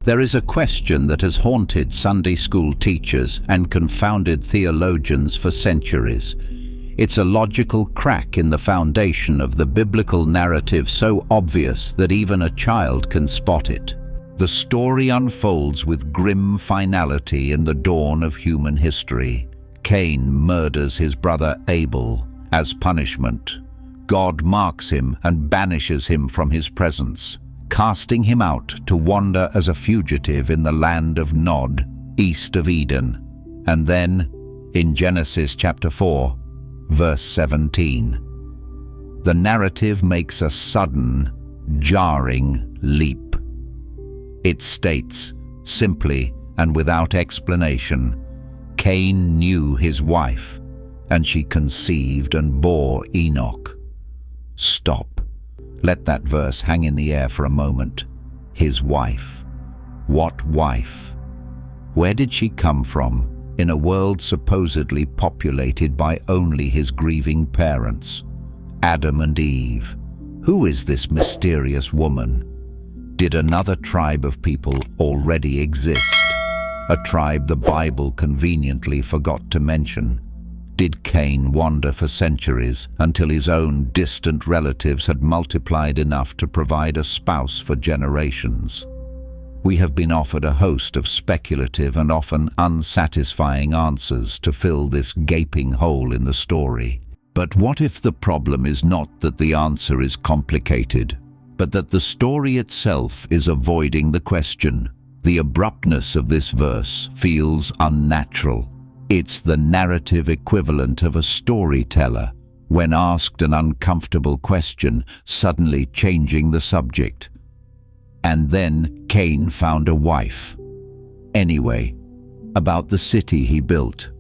There is a question that has haunted Sunday school teachers and confounded theologians for centuries. It's a logical crack in the foundation of the biblical narrative so obvious that even a child can spot it. The story unfolds with grim finality in the dawn of human history. Cain murders his brother Abel. As punishment, God marks him and banishes him from his presence, casting him out to wander as a fugitive in the land of Nod, east of Eden. And then, in Genesis chapter 4, verse 17, the narrative makes a sudden, jarring leap. It states, simply and without explanation, Cain knew his wife, and she conceived and bore Enoch. Stop. Let that verse hang in the air for a moment. His wife. What wife? Where did she come from in a world supposedly populated by only his grieving parents? Adam and Eve. Who is this mysterious woman? Did another tribe of people already exist? A tribe the Bible conveniently forgot to mention. Did Cain wander for centuries until his own distant relatives had multiplied enough to provide a spouse for generations? We have been offered a host of speculative and often unsatisfying answers to fill this gaping hole in the story. But what if the problem is not that the answer is complicated, but that the story itself is avoiding the question? The abruptness of this verse feels unnatural. It's the narrative equivalent of a storyteller, when asked an uncomfortable question, suddenly changing the subject. And then Cain found a wife. Anyway, about the city he built.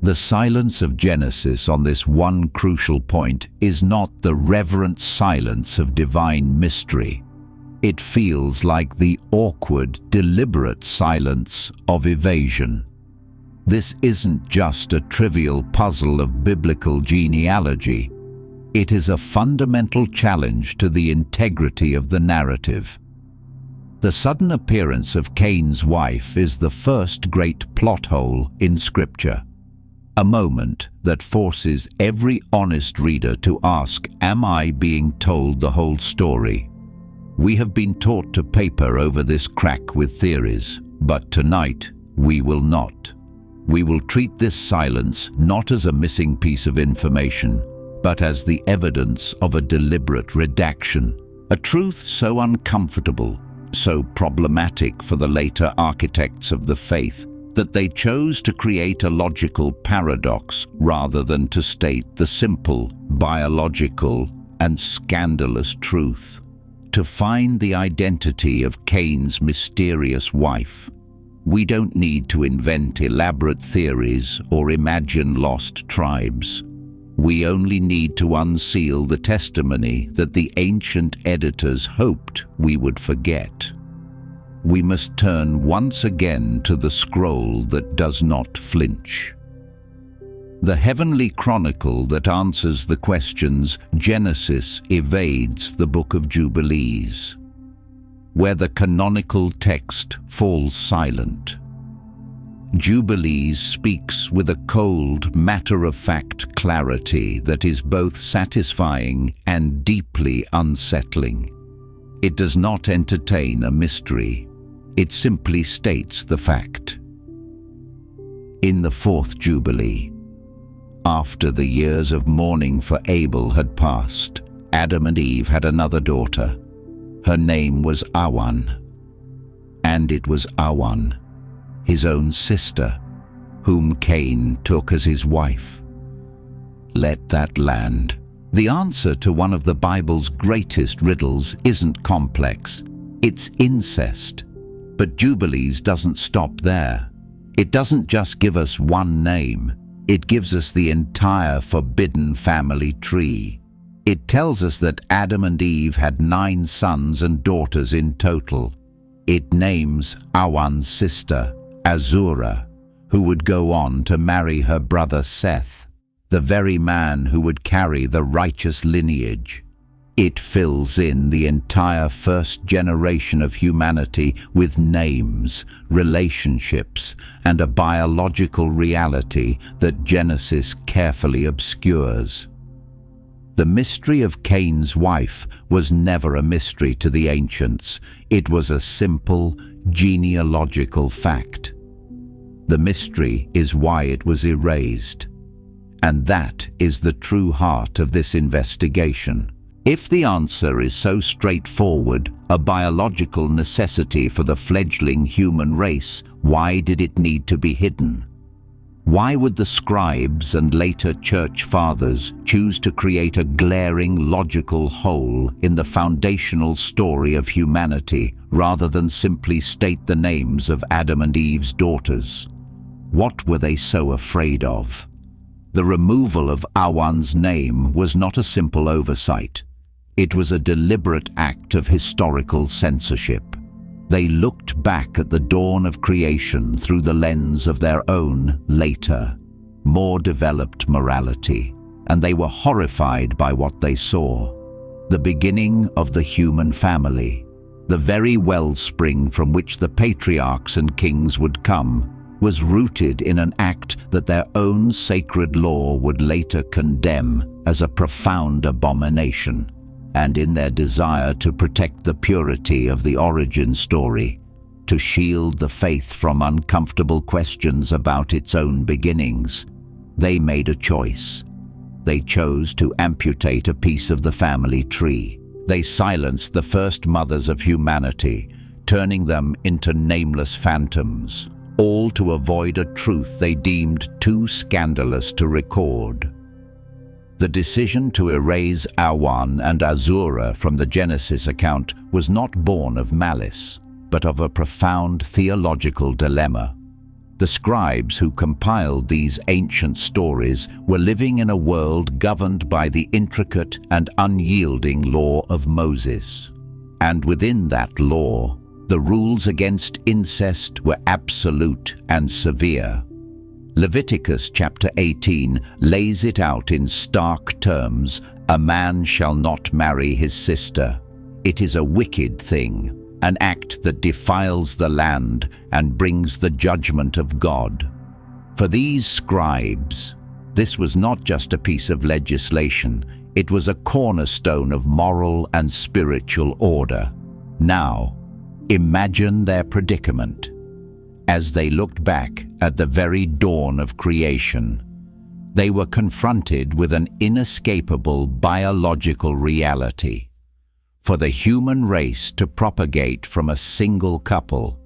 The silence of Genesis on this one crucial point is not the reverent silence of divine mystery. It feels like the awkward, deliberate silence of evasion. This isn't just a trivial puzzle of biblical genealogy. It is a fundamental challenge to the integrity of the narrative. The sudden appearance of Cain's wife is the first great plot hole in Scripture. A moment that forces every honest reader to ask, am I being told the whole story? We have been taught to paper over this crack with theories, but tonight we will not. We will treat this silence not as a missing piece of information, but as the evidence of a deliberate redaction. A truth so uncomfortable, so problematic for the later architects of the faith, that they chose to create a logical paradox rather than to state the simple, biological, and scandalous truth. To find the identity of Cain's mysterious wife, we don't need to invent elaborate theories or imagine lost tribes. We only need to unseal the testimony that the ancient editors hoped we would forget. We must turn once again to the scroll that does not flinch. The heavenly chronicle that answers the questions Genesis evades the Book of Jubilees, where the canonical text falls silent. Jubilees speaks with a cold, matter-of-fact clarity that is both satisfying and deeply unsettling. It does not entertain a mystery. It simply states the fact. In the fourth Jubilee, after the years of mourning for Abel had passed, Adam and Eve had another daughter. Her name was Awan. And it was Awan, his own sister, whom Cain took as his wife. Let that land. The answer to one of the Bible's greatest riddles isn't complex. It's incest. But Jubilees doesn't stop there. It doesn't just give us one name. It gives us the entire forbidden family tree. It tells us that Adam and Eve had 9 sons and daughters in total. It names Awan's sister, Azura, who would go on to marry her brother Seth, the very man who would carry the righteous lineage. It fills in the entire first generation of humanity with names, relationships, and a biological reality that Genesis carefully obscures. The mystery of Cain's wife was never a mystery to the ancients. It was a simple, genealogical fact. The mystery is why it was erased. And that is the true heart of this investigation. If the answer is so straightforward, a biological necessity for the fledgling human race, why did it need to be hidden? Why would the scribes and later church fathers choose to create a glaring logical hole in the foundational story of humanity rather than simply state the names of Adam and Eve's daughters? What were they so afraid of? The removal of Awan's name was not a simple oversight. It was a deliberate act of historical censorship. They looked back at the dawn of creation through the lens of their own later, more developed morality, and they were horrified by what they saw. The beginning of the human family, the very wellspring from which the patriarchs and kings would come, was rooted in an act that their own sacred law would later condemn as a profound abomination. And in their desire to protect the purity of the origin story, to shield the faith from uncomfortable questions about its own beginnings, they made a choice. They chose to amputate a piece of the family tree. They silenced the first mothers of humanity, turning them into nameless phantoms, all to avoid a truth they deemed too scandalous to record. The decision to erase Awan and Azura from the Genesis account was not born of malice, but of a profound theological dilemma. The scribes who compiled these ancient stories were living in a world governed by the intricate and unyielding law of Moses. And within that law, the rules against incest were absolute and severe. Leviticus chapter 18 lays it out in stark terms: a man shall not marry his sister. It is a wicked thing, an act that defiles the land and brings the judgment of God. For these scribes, this was not just a piece of legislation, it was a cornerstone of moral and spiritual order. Now, imagine their predicament. As they looked back at the very dawn of creation, they were confronted with an inescapable biological reality. For the human race to propagate from a single couple,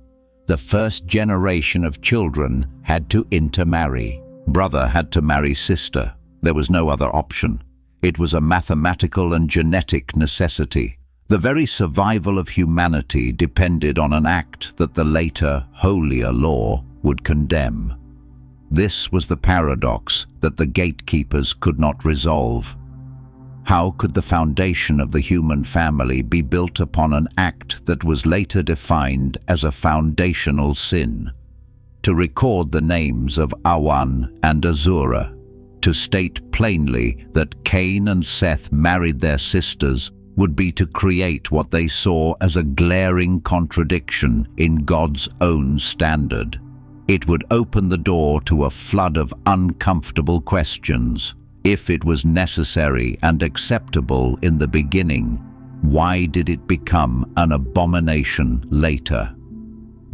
the first generation of children had to intermarry. Brother had to marry sister. There was no other option. It was a mathematical and genetic necessity. The very survival of humanity depended on an act that the later, holier law would condemn. This was the paradox that the gatekeepers could not resolve. How could the foundation of the human family be built upon an act that was later defined as a foundational sin? To record the names of Awan and Azura, to state plainly that Cain and Seth married their sisters, would be to create what they saw as a glaring contradiction in God's own standard. It would open the door to a flood of uncomfortable questions. If it was necessary and acceptable in the beginning, why did it become an abomination later?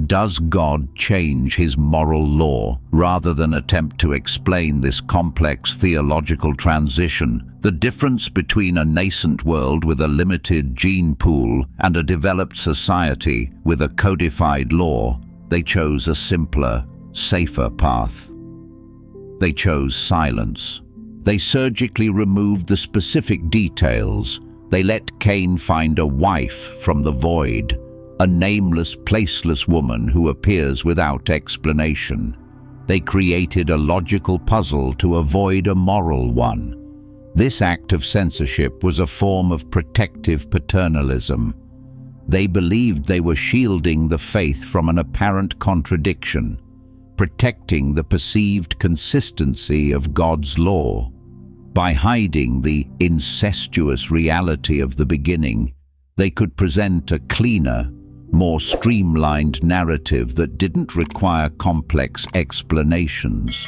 Does God change his moral law rather than attempt to explain this complex theological transition? The difference between a nascent world with a limited gene pool and a developed society with a codified law, they chose a simpler, safer path. They chose silence. They surgically removed the specific details. They let Cain find a wife from the void, a nameless, placeless woman who appears without explanation. They created a logical puzzle to avoid a moral one. This act of censorship was a form of protective paternalism. They believed they were shielding the faith from an apparent contradiction, protecting the perceived consistency of God's law. By hiding the incestuous reality of the beginning, they could present a cleaner, more streamlined narrative that didn't require complex explanations.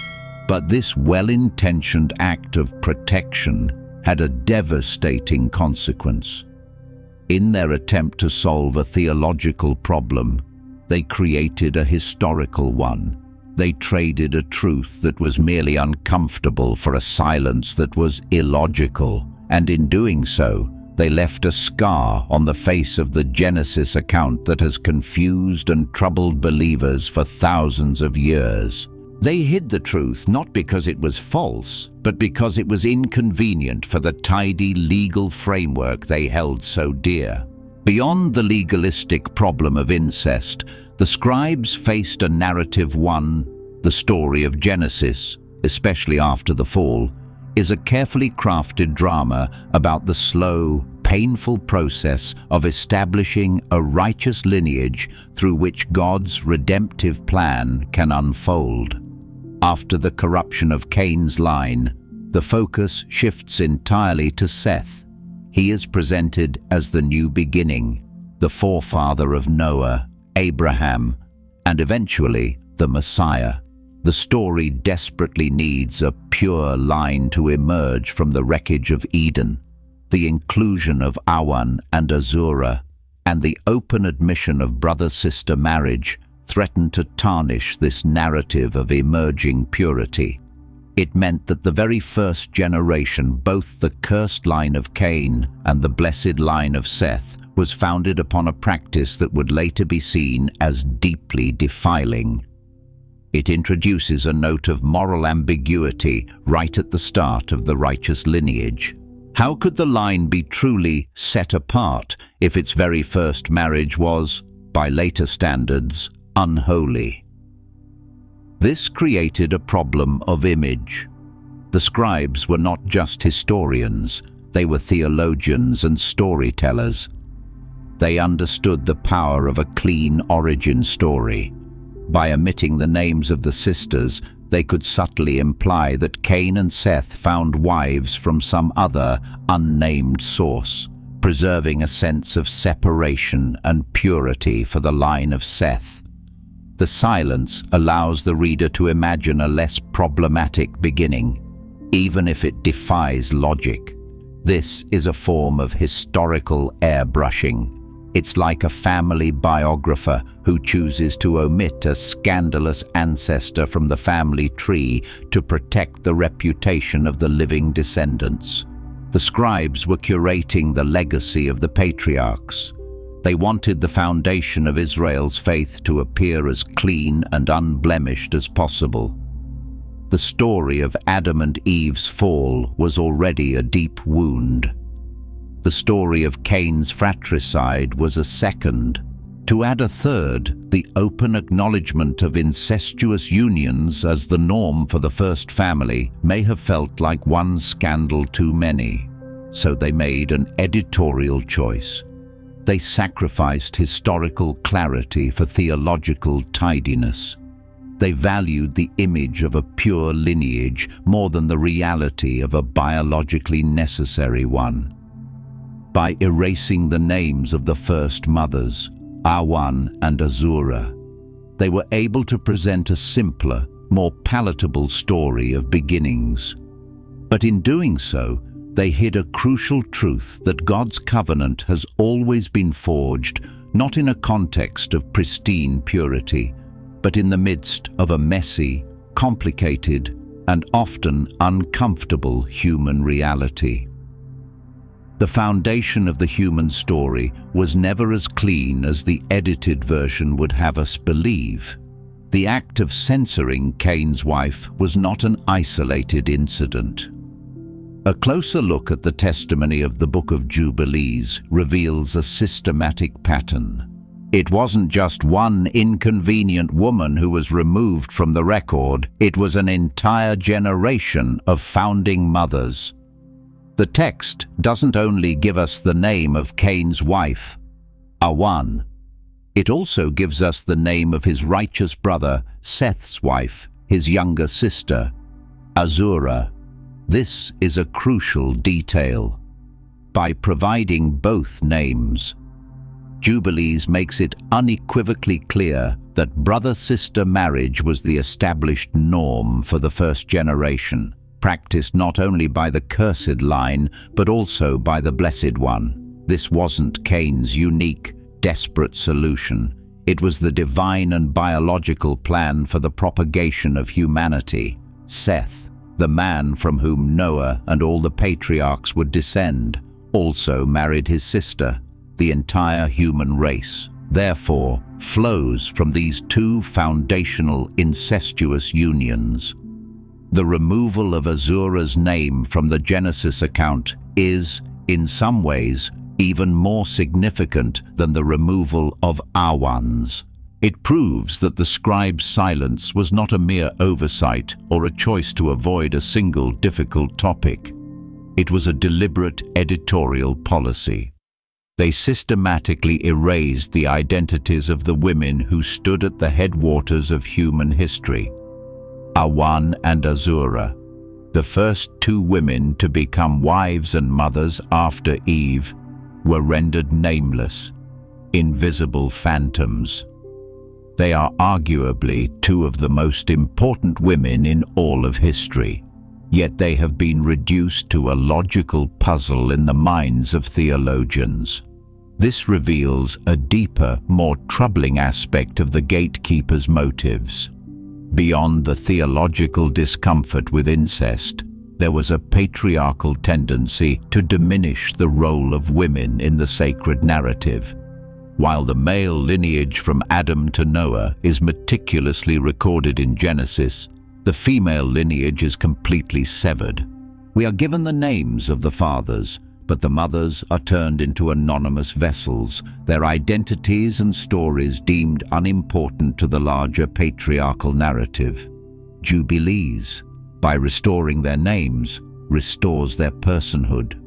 But this well-intentioned act of protection had a devastating consequence. In their attempt to solve a theological problem, they created a historical one. They traded a truth that was merely uncomfortable for a silence that was illogical, and in doing so, they left a scar on the face of the Genesis account that has confused and troubled believers for thousands of years. They hid the truth not because it was false, but because it was inconvenient for the tidy legal framework they held so dear. Beyond the legalistic problem of incest, the scribes faced a narrative one. The story of Genesis, especially after the fall, is a carefully crafted drama about the slow, painful process of establishing a righteous lineage through which God's redemptive plan can unfold. After the corruption of Cain's line, the focus shifts entirely to Seth. He is presented as the new beginning, the forefather of Noah, Abraham, and eventually the Messiah. The story desperately needs a pure line to emerge from the wreckage of Eden. The inclusion of Awan and Azura and the open admission of brother-sister marriage threatened to tarnish this narrative of emerging purity. It meant that the very first generation, both the cursed line of Cain and the blessed line of Seth, was founded upon a practice that would later be seen as deeply defiling. It introduces a note of moral ambiguity right at the start of the righteous lineage. How could the line be truly set apart if its very first marriage was, by later standards, unholy? This created a problem of image. The scribes were not just historians, they were theologians and storytellers. They understood the power of a clean origin story. By omitting the names of the sisters, they could subtly imply that Cain and Seth found wives from some other, unnamed source, preserving a sense of separation and purity for the line of Seth. The silence allows the reader to imagine a less problematic beginning, even if it defies logic. This is a form of historical airbrushing. It's like a family biographer who chooses to omit a scandalous ancestor from the family tree to protect the reputation of the living descendants. The scribes were curating the legacy of the patriarchs. They wanted the foundation of Israel's faith to appear as clean and unblemished as possible. The story of Adam and Eve's fall was already a deep wound. The story of Cain's fratricide was a second. To add a third, the open acknowledgement of incestuous unions as the norm for the first family may have felt like one scandal too many. So they made an editorial choice. They sacrificed historical clarity for theological tidiness. They valued the image of a pure lineage more than the reality of a biologically necessary one. By erasing the names of the first mothers, Awan and Azura, they were able to present a simpler, more palatable story of beginnings. But in doing so, they hid a crucial truth that God's covenant has always been forged, not in a context of pristine purity, but in the midst of a messy, complicated, and often uncomfortable human reality. The foundation of the human story was never as clean as the edited version would have us believe. The act of censoring Cain's wife was not an isolated incident. A closer look at the testimony of the Book of Jubilees reveals a systematic pattern. It wasn't just one inconvenient woman who was removed from the record, it was an entire generation of founding mothers. The text doesn't only give us the name of Cain's wife, Awan. It also gives us the name of his righteous brother, Seth's wife, his younger sister, Azura. This is a crucial detail. By providing both names, Jubilees makes it unequivocally clear that brother-sister marriage was the established norm for the first generation, practiced not only by the cursed line, but also by the Blessed One. This wasn't Cain's unique, desperate solution. It was the divine and biological plan for the propagation of humanity. Seth, the man from whom Noah and all the patriarchs would descend, also married his sister. The entire human race, therefore, flows from these two foundational incestuous unions. The removal of Azura's name from the Genesis account is, in some ways, even more significant than the removal of Awan's. It proves that the scribe's silence was not a mere oversight or a choice to avoid a single difficult topic. It was a deliberate editorial policy. They systematically erased the identities of the women who stood at the headwaters of human history. Awan and Azura, the first two women to become wives and mothers after Eve, were rendered nameless, invisible phantoms. They are arguably two of the most important women in all of history, yet they have been reduced to a logical puzzle in the minds of theologians. This reveals a deeper, more troubling aspect of the gatekeeper's motives. Beyond the theological discomfort with incest, there was a patriarchal tendency to diminish the role of women in the sacred narrative. While the male lineage from Adam to Noah is meticulously recorded in Genesis, the female lineage is completely severed. We are given the names of the fathers, but the mothers are turned into anonymous vessels, their identities and stories deemed unimportant to the larger patriarchal narrative. Jubilees, by restoring their names, restores their personhood.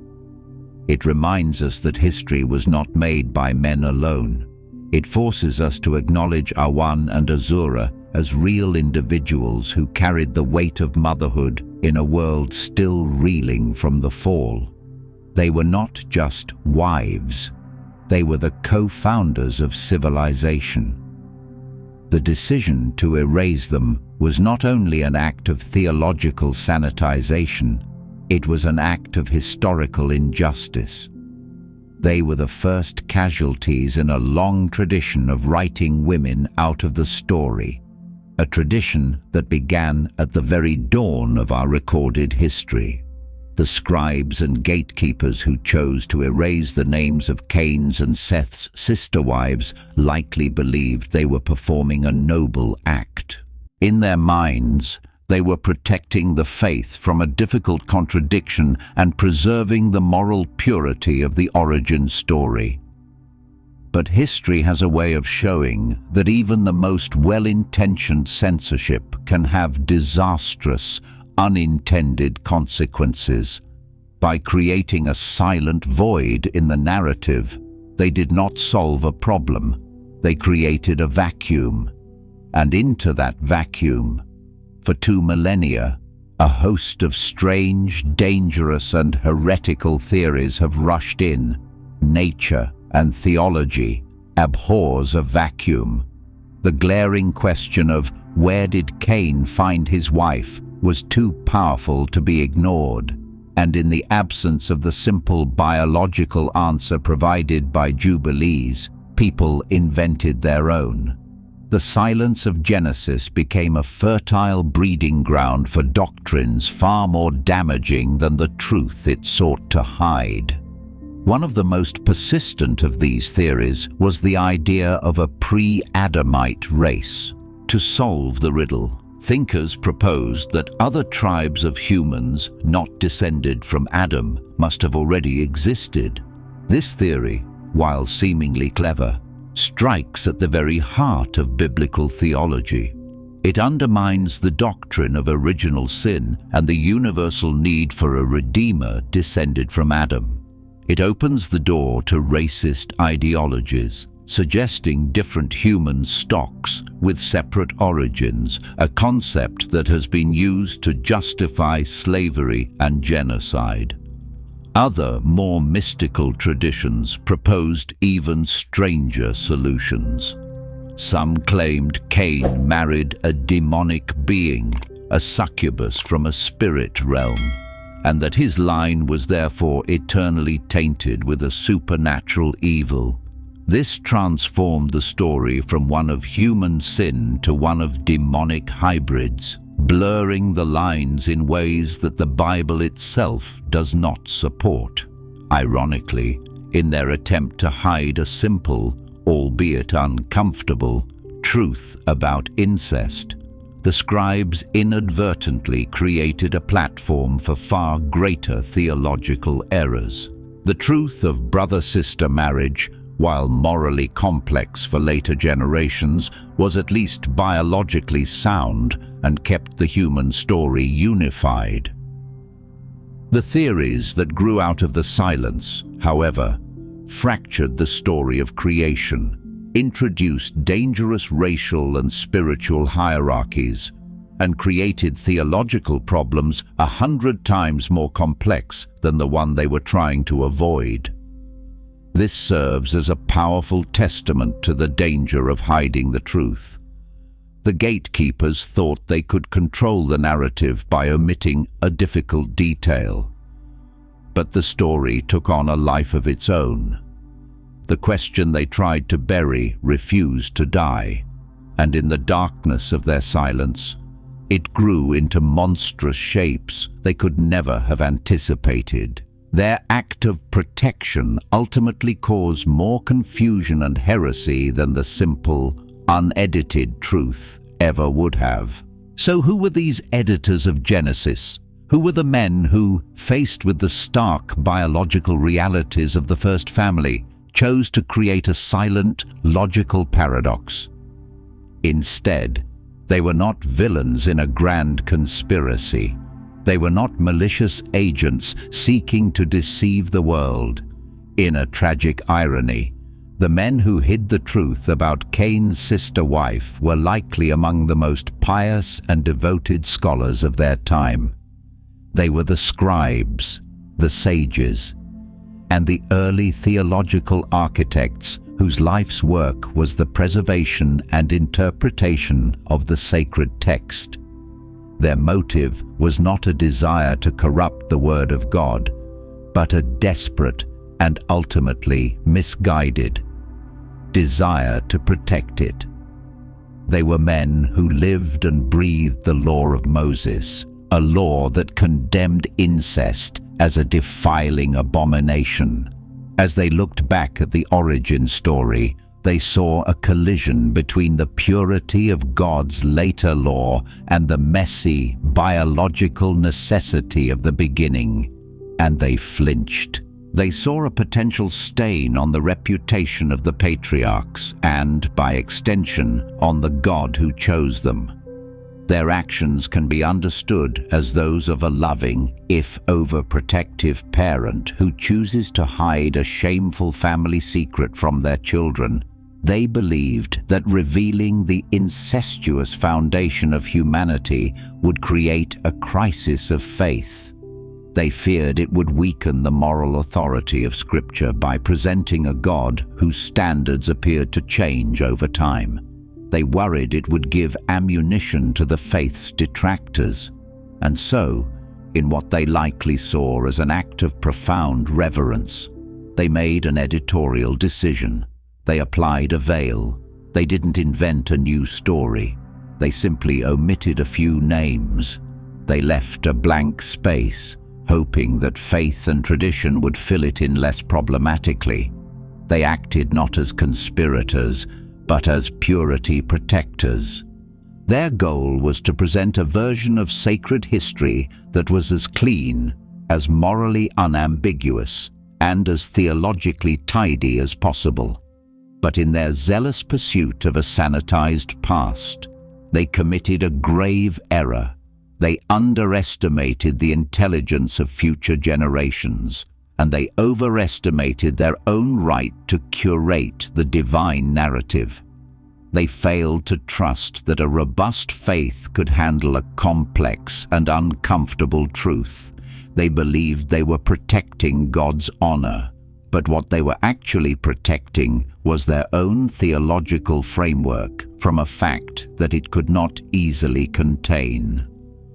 It reminds us that history was not made by men alone. It forces us to acknowledge Awan and Azura as real individuals who carried the weight of motherhood in a world still reeling from the fall. They were not just wives, they were the co-founders of civilization. The decision to erase them was not only an act of theological sanitization, it was an act of historical injustice. They were the first casualties in a long tradition of writing women out of the story, a tradition that began at the very dawn of our recorded history. The scribes and gatekeepers who chose to erase the names of Cain's and Seth's sister wives likely believed they were performing a noble act. In their minds, they were protecting the faith from a difficult contradiction and preserving the moral purity of the origin story. But history has a way of showing that even the most well-intentioned censorship can have disastrous, unintended consequences. By creating a silent void in the narrative, they did not solve a problem. They created a vacuum. And into that vacuum, for 2 millennia, a host of strange, dangerous and heretical theories have rushed in. Nature and theology abhors a vacuum. The glaring question of where did Cain find his wife was too powerful to be ignored, and in the absence of the simple biological answer provided by Jubilees, people invented their own. The silence of Genesis became a fertile breeding ground for doctrines far more damaging than the truth it sought to hide. One of the most persistent of these theories was the idea of a pre-Adamite race. To solve the riddle, thinkers proposed that other tribes of humans not descended from Adam must have already existed. This theory, while seemingly clever, strikes at the very heart of biblical theology. It undermines the doctrine of original sin and the universal need for a redeemer descended from Adam. It opens the door to racist ideologies, suggesting different human stocks with separate origins, a concept that has been used to justify slavery and genocide. Other, more mystical traditions proposed even stranger solutions. Some claimed Cain married a demonic being, a succubus from a spirit realm, and that his line was therefore eternally tainted with a supernatural evil. This transformed the story from one of human sin to one of demonic hybrids, blurring the lines in ways that the Bible itself does not support. Ironically, in their attempt to hide a simple, albeit uncomfortable, truth about incest, the scribes inadvertently created a platform for far greater theological errors. The truth of brother-sister marriage, while morally complex for later generations, was at least biologically sound and kept the human story unified. The theories that grew out of the silence, however, fractured the story of creation, introduced dangerous racial and spiritual hierarchies, and created theological problems 100 times more complex than the one they were trying to avoid. This serves as a powerful testament to the danger of hiding the truth. The gatekeepers thought they could control the narrative by omitting a difficult detail. But the story took on a life of its own. The question they tried to bury refused to die, and in the darkness of their silence, it grew into monstrous shapes they could never have anticipated. Their act of protection ultimately caused more confusion and heresy than the simple, unedited truth ever would have. So who were these editors of Genesis? Who were the men who, faced with the stark biological realities of the first family, chose to create a silent, logical paradox? Instead, they were not villains in a grand conspiracy. They were not malicious agents seeking to deceive the world. In a tragic irony, the men who hid the truth about Cain's sister-wife were likely among the most pious and devoted scholars of their time. They were the scribes, the sages, and the early theological architects whose life's work was the preservation and interpretation of the sacred text. Their motive was not a desire to corrupt the Word of God, but a desperate and ultimately misguided desire to protect it. They were men who lived and breathed the law of Moses, a law that condemned incest as a defiling abomination. As they looked back at the origin story, they saw a collision between the purity of God's later law and the messy, biological necessity of the beginning, and they flinched. They saw a potential stain on the reputation of the patriarchs and, by extension, on the God who chose them. Their actions can be understood as those of a loving, if overprotective parent who chooses to hide a shameful family secret from their children. They believed that revealing the incestuous foundation of humanity would create a crisis of faith. They feared it would weaken the moral authority of Scripture by presenting a God whose standards appeared to change over time. They worried it would give ammunition to the faith's detractors, and so, in what they likely saw as an act of profound reverence, they made an editorial decision. They applied a veil. They didn't invent a new story. They simply omitted a few names. They left a blank space, hoping that faith and tradition would fill it in less problematically. They acted not as conspirators, but as purity protectors. Their goal was to present a version of sacred history that was as clean, as morally unambiguous, and as theologically tidy as possible. But in their zealous pursuit of a sanitized past, they committed a grave error. They underestimated the intelligence of future generations, and they overestimated their own right to curate the divine narrative. They failed to trust that a robust faith could handle a complex and uncomfortable truth. They believed they were protecting God's honor, but what they were actually protecting was their own theological framework from a fact that it could not easily contain.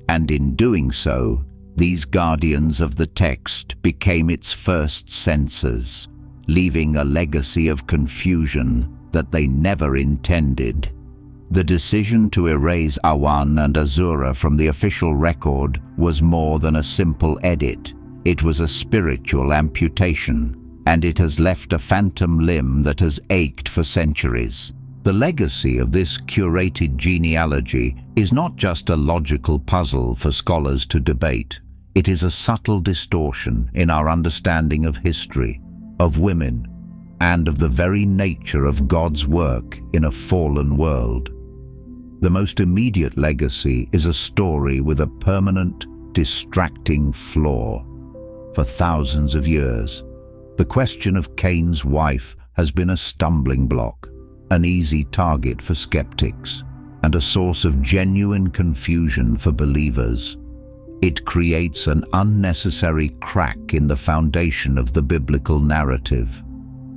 And in doing so, these guardians of the text became its first censors, leaving a legacy of confusion that they never intended. The decision to erase Awan and Azura from the official record was more than a simple edit. It was a spiritual amputation, and it has left a phantom limb that has ached for centuries. The legacy of this curated genealogy is not just a logical puzzle for scholars to debate. It is a subtle distortion in our understanding of history, of women, and of the very nature of God's work in a fallen world. The most immediate legacy is a story with a permanent, distracting flaw. For thousands of years, the question of Cain's wife has been a stumbling block, an easy target for skeptics, and a source of genuine confusion for believers. It creates an unnecessary crack in the foundation of the biblical narrative,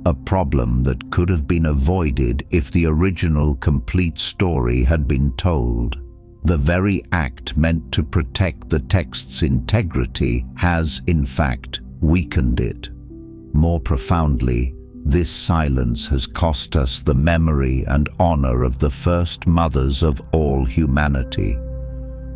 a problem that could have been avoided if the original complete story had been told. The very act meant to protect the text's integrity has, in fact, weakened it. More profoundly, this silence has cost us the memory and honor of the first mothers of all humanity.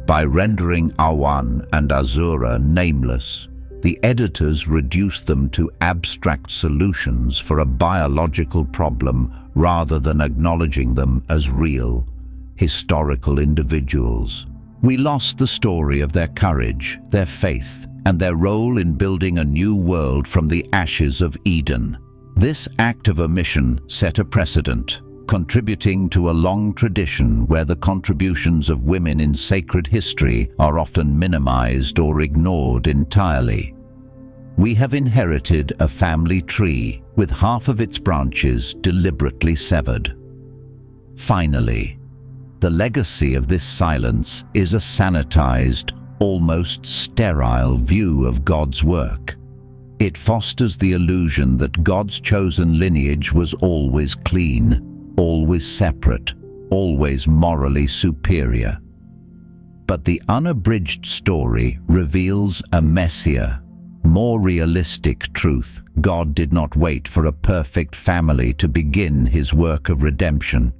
By rendering Awan and Azura nameless, the editors reduced them to abstract solutions for a biological problem rather than acknowledging them as real, historical individuals. We lost the story of their courage, their faith, and their role in building a new world from the ashes of Eden. This act of omission set a precedent, contributing to a long tradition where the contributions of women in sacred history are often minimized or ignored entirely. We have inherited a family tree with half of its branches deliberately severed. Finally, the legacy of this silence is a sanitized, almost sterile view of God's work. It fosters the illusion that God's chosen lineage was always clean, always separate, always morally superior. But the unabridged story reveals a messier, more realistic truth. God did not wait for a perfect family to begin his work of redemption.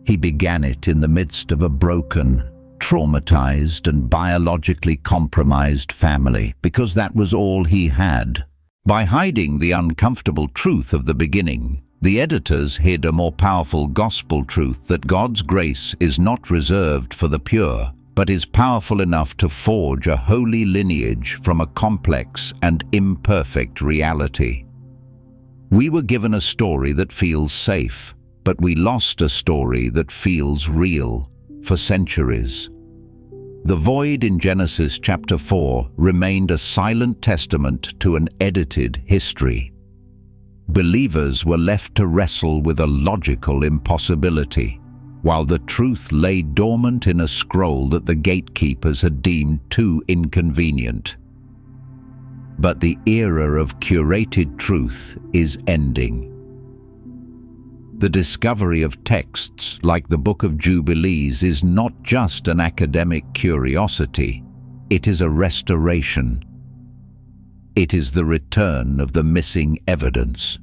He began it in the midst of a broken, traumatized, and biologically compromised family, because that was all he had. By hiding the uncomfortable truth of the beginning, the editors hid a more powerful gospel truth that God's grace is not reserved for the pure, but is powerful enough to forge a holy lineage from a complex and imperfect reality. We were given a story that feels safe, but we lost a story that feels real for centuries. The void in Genesis chapter 4 remained a silent testament to an edited history. Believers were left to wrestle with a logical impossibility, while the truth lay dormant in a scroll that the gatekeepers had deemed too inconvenient. But the era of curated truth is ending. The discovery of texts like the Book of Jubilees is not just an academic curiosity, it is a restoration. It is the return of the missing evidence.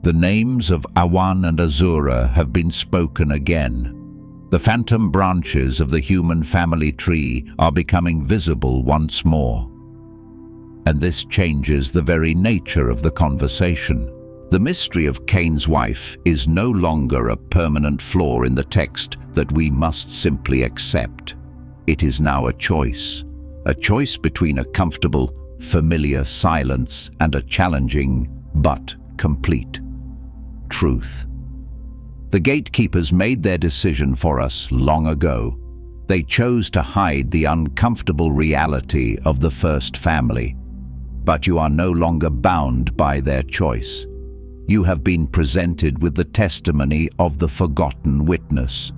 The names of Awan and Azura have been spoken again. The phantom branches of the human family tree are becoming visible once more. And this changes the very nature of the conversation. The mystery of Cain's wife is no longer a permanent flaw in the text that we must simply accept. It is now a choice between a comfortable, familiar silence and a challenging but complete truth. The gatekeepers made their decision for us long ago. They chose to hide the uncomfortable reality of the first family. but you are no longer bound by their choice. You have been presented with the testimony of the forgotten witness.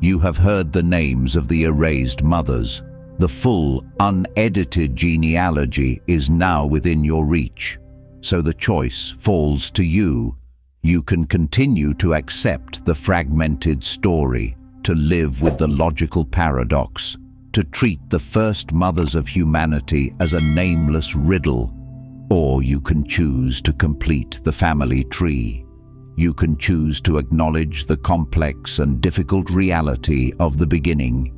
You have heard the names of the erased mothers. The full, unedited genealogy is now within your reach. So the choice falls to you. You can continue to accept the fragmented story, to live with the logical paradox, to treat the first mothers of humanity as a nameless riddle, or you can choose to complete the family tree. You can choose to acknowledge the complex and difficult reality of the beginning.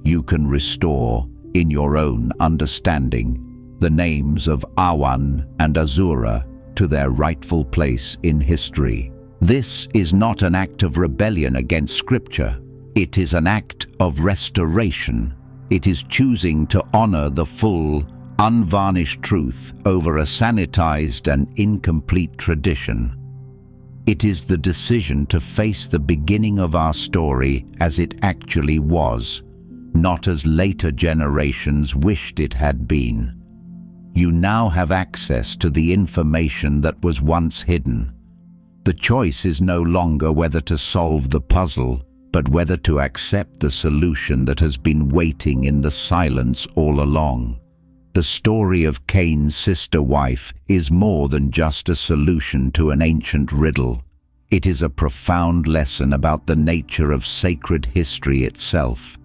You can restore, in your own understanding, the names of Awan and Azura to their rightful place in history. This is not an act of rebellion against Scripture. It is an act of restoration. It is choosing to honor the full, unvarnished truth over a sanitized and incomplete tradition. It is the decision to face the beginning of our story as it actually was, not as later generations wished it had been. You now have access to the information that was once hidden. The choice is no longer whether to solve the puzzle, but whether to accept the solution that has been waiting in the silence all along. The story of Cain's sister wife is more than just a solution to an ancient riddle. It is a profound lesson about the nature of sacred history itself.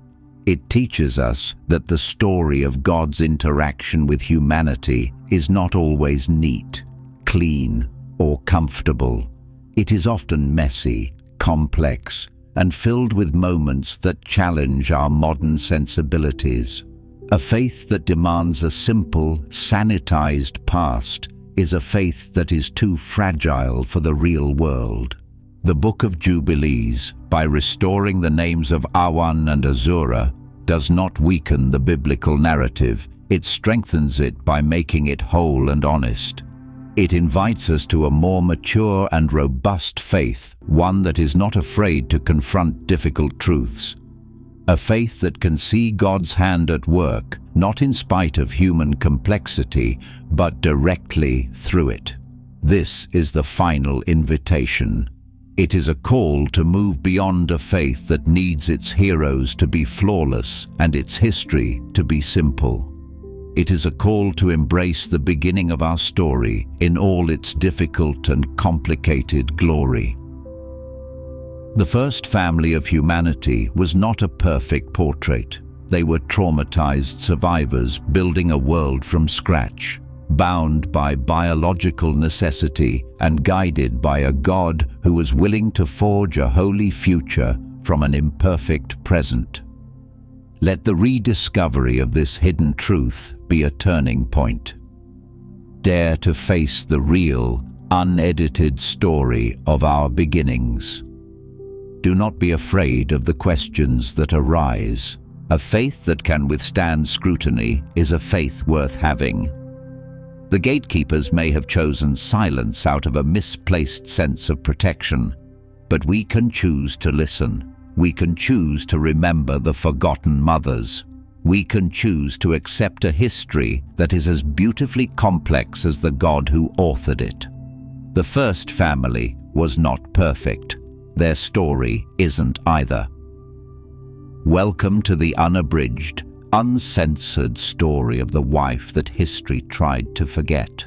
It teaches us that the story of God's interaction with humanity is not always neat, clean, or comfortable. It is often messy, complex, and filled with moments that challenge our modern sensibilities. A faith that demands a simple, sanitized past is a faith that is too fragile for the real world. The Book of Jubilees, by restoring the names of Awan and Azura, does not weaken the biblical narrative. It strengthens it by making it whole and honest. It invites us to a more mature and robust faith, one that is not afraid to confront difficult truths. A faith that can see God's hand at work, not in spite of human complexity, but directly through it. This is the final invitation. It is a call to move beyond a faith that needs its heroes to be flawless and its history to be simple. It is a call to embrace the beginning of our story in all its difficult and complicated glory. The first family of humanity was not a perfect portrait. They were traumatized survivors building a world from scratch, bound by biological necessity and guided by a God who was willing to forge a holy future from an imperfect present. Let the rediscovery of this hidden truth be a turning point. Dare to face the real, unedited story of our beginnings. Do not be afraid of the questions that arise. A faith that can withstand scrutiny is a faith worth having. The gatekeepers may have chosen silence out of a misplaced sense of protection, but we can choose to listen. We can choose to remember the forgotten mothers. We can choose to accept a history that is as beautifully complex as the God who authored it. The first family was not perfect. Their story isn't either. Welcome to the unabridged, uncensored story of the wife that history tried to forget.